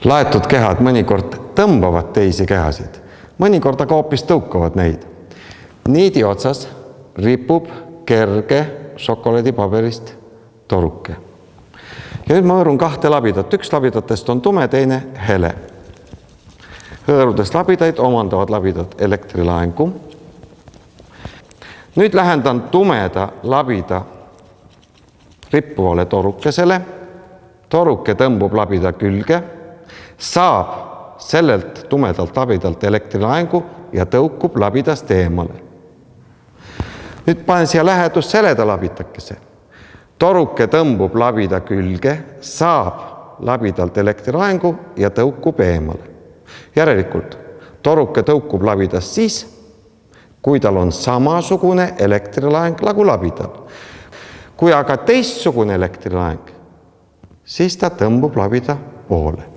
Laetud kehad mõnikord tõmbavad teisi kehasid, mõnikord aga hoopis tõukavad neid. Niidi otsas ripub kerge šokolaadipaberist toruke. Ja nüüd ma hõõrun kahte labidat. Üks labidatest on tume, teine hele. Hõõrudes labidaid omandavad labidad elektrilaengu. Nüüd lähendan tumeda labida rippuvale torukesele. Toruke tõmbub labida külge, saab sellelt tumedalt labidalt elektrilaengu ja tõukub labidast eemale. Nüüd panen siia lähedust seleda labitakese. Toruke tõmbub labida külge, saab labidalt elektrilaengu ja tõukub eemale. Järelikult toruke tõukub labidast siis, kui tal on samasugune elektrilaeng nagu labidal. Kui aga teistsugune elektrilaeng, siis ta tõmbub labida poole.